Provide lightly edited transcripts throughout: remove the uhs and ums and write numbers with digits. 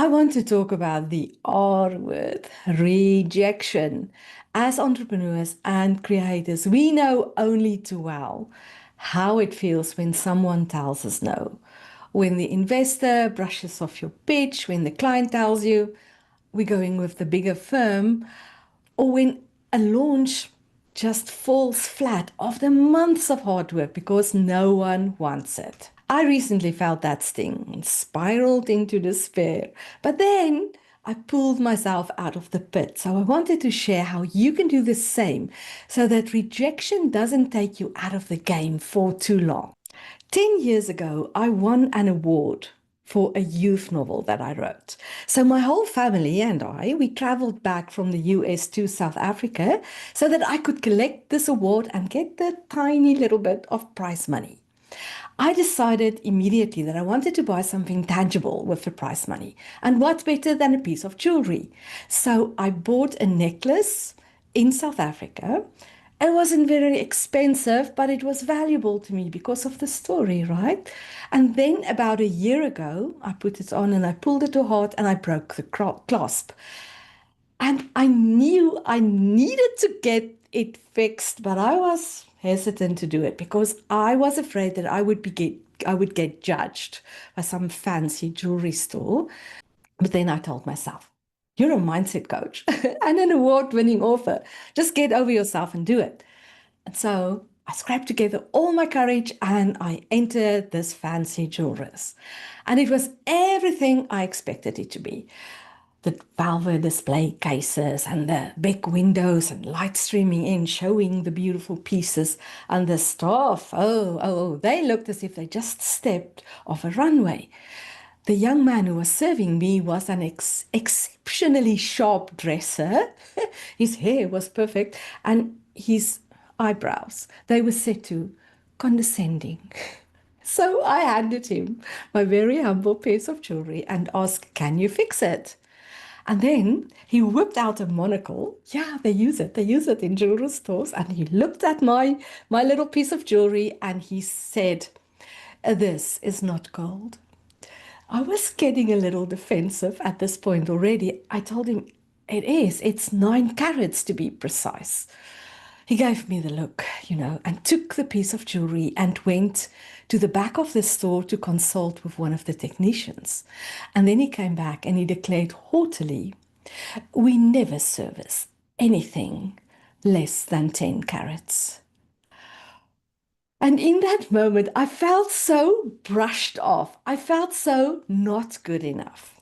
I want to talk about the R word, rejection. As entrepreneurs and creators, we know only too well how it feels when someone tells us no. When the investor brushes off your pitch, when the client tells you we're going with the bigger firm, or when a launch just falls flat after months of hard work because no one wants it. I recently felt that sting and spiraled into despair. But then I pulled myself out of the pit. So I wanted to share how you can do the same so that rejection doesn't take you out of the game for too long. 10 years ago, I won an award for a youth novel that I wrote. So my whole family and we traveled back from the US to South Africa so that I could collect this award and get the tiny little bit of prize money. I decided immediately that I wanted to buy something tangible with the prize money. And what better than a piece of jewelry? So I bought a necklace in South Africa. It wasn't very expensive, but it was valuable to me because of the story, right? And then about a year ago, I put it on and I pulled it to heart and I broke the clasp. And I knew I needed to get it fixed, but I was hesitant to do it because I was afraid that I would get judged by some fancy jewelry store. But then I told myself, you're a mindset coach and an award-winning author. Just get over yourself and do it. And so I scrapped together all my courage and I entered this fancy jewelers. And it was everything I expected it to be. The velvet display cases and the big windows and light streaming in, showing the beautiful pieces and the staff. They looked as if they just stepped off a runway. The young man who was serving me was an exceptionally sharp dresser. His hair was perfect and his eyebrows, they were set to condescending. So I handed him my very humble piece of jewelry and asked, can you fix it? And then he whipped out a monocle. Yeah, they use it. They use it in jewelry stores. And he looked at my little piece of jewelry and he said, this is not gold. I was getting a little defensive at this point already. I told him, it is. It's 9 carats to be precise. He gave me the look, and took the piece of jewelry and went to the back of the store to consult with one of the technicians. And then he came back and he declared haughtily, we never service anything less than 10 carats. And in that moment, I felt so brushed off. I felt so not good enough.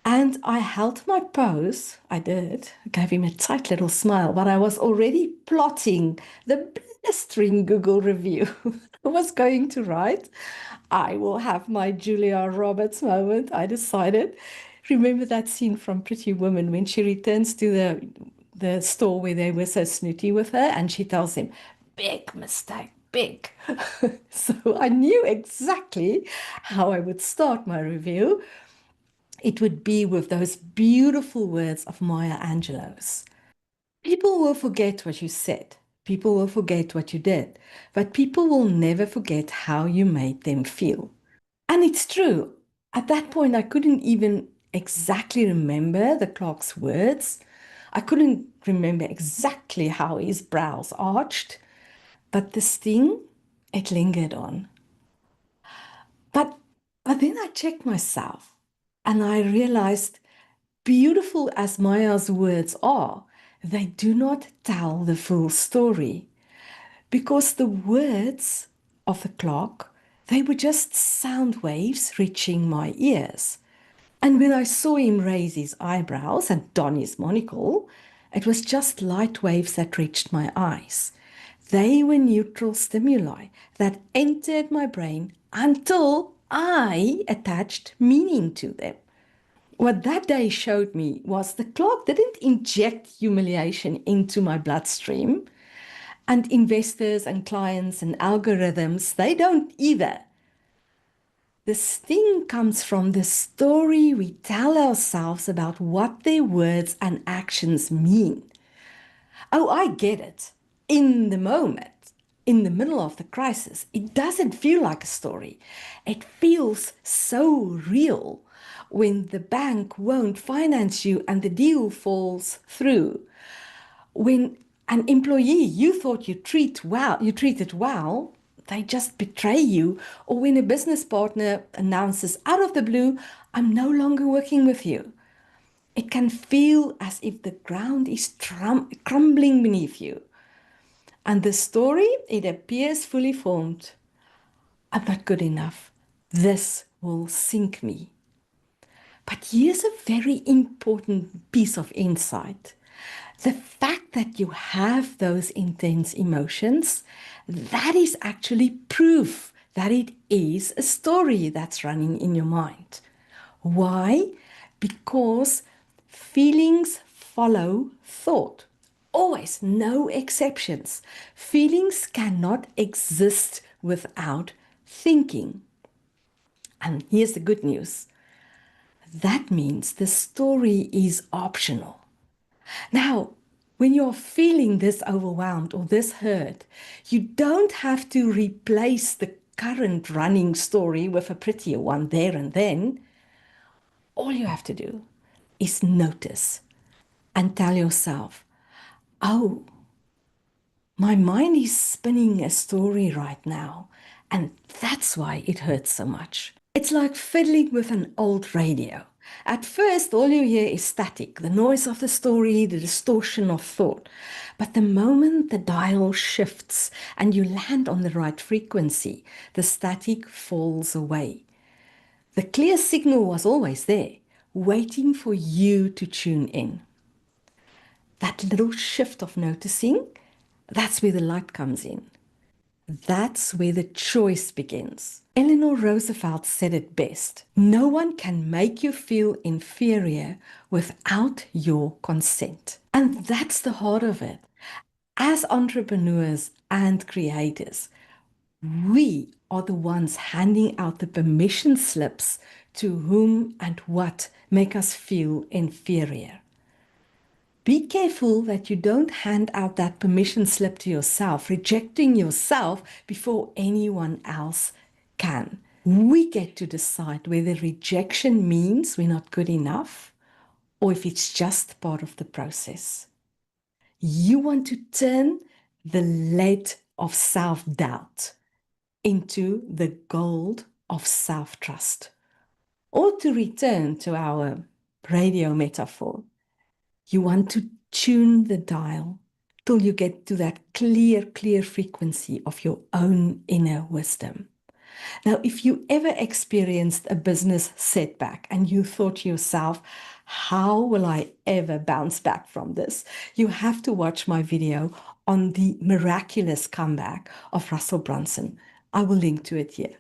And I held my pose. I did. I gave him a tight little smile, but I was already plotting the blistering Google review. I was going to write, I will have my Julia Roberts moment, I decided. Remember that scene from Pretty Woman when she returns to the store where they were so snooty with her and she tells him, big mistake, big. So I knew exactly how I would start my review. It would be with those beautiful words of Maya Angelou's. People will forget what you said. People will forget what you did. But people will never forget how you made them feel. And it's true. At that point, I couldn't even exactly remember the clerk's words. I couldn't remember exactly how his brows arched. But the sting, it lingered on. But then I checked myself and I realized, beautiful as Maya's words are, they do not tell the full story. Because the words of the clock, they were just sound waves reaching my ears. And when I saw him raise his eyebrows and don his monocle, it was just light waves that reached my eyes. They were neutral stimuli that entered my brain until I attached meaning to them. What that day showed me was the clock didn't inject humiliation into my bloodstream, and investors and clients and algorithms, they don't either. The sting comes from the story we tell ourselves about what their words and actions mean. Oh, I get it. In the moment, in the middle of the crisis, it doesn't feel like a story. It feels so real. when the bank won't finance you and the deal falls through, when an employee you thought you treated well, they just betray you, or when a business partner announces out of the blue, I'm no longer working with you. It can feel as if the ground is crumbling beneath you. And the story, it appears fully formed. I'm not good enough. This will sink me. But here's a very important piece of insight. The fact that you have those intense emotions, that is actually proof that it is a story that's running in your mind. Why? Because feelings follow thought. Always, no exceptions. Feelings cannot exist without thinking. And here's the good news. That means the story is optional. Now, when you're feeling this overwhelmed or this hurt, you don't have to replace the current running story with a prettier one there and then. All you have to do is notice and tell yourself, oh, my mind is spinning a story right now, and that's why it hurts so much. It's like fiddling with an old radio. At first, all you hear is static, the noise of the story, the distortion of thought. But the moment the dial shifts and you land on the right frequency, the static falls away. The clear signal was always there, waiting for you to tune in. That little shift of noticing, that's where the light comes in. That's where the choice begins. Eleanor Roosevelt said it best. No one can make you feel inferior without your consent. And that's the heart of it. As entrepreneurs and creators, we are the ones handing out the permission slips to whom and what make us feel inferior. Be careful that you don't hand out that permission slip to yourself, rejecting yourself before anyone else can. We get to decide whether rejection means we're not good enough or if it's just part of the process. You want to turn the lead of self-doubt into the gold of self-trust. Or to return to our radio metaphor, you want to tune the dial till you get to that clear frequency of your own inner wisdom. Now, if you ever experienced a business setback and you thought to yourself, how will I ever bounce back from this? You have to watch my video on the miraculous comeback of Russell Brunson. I will link to it here.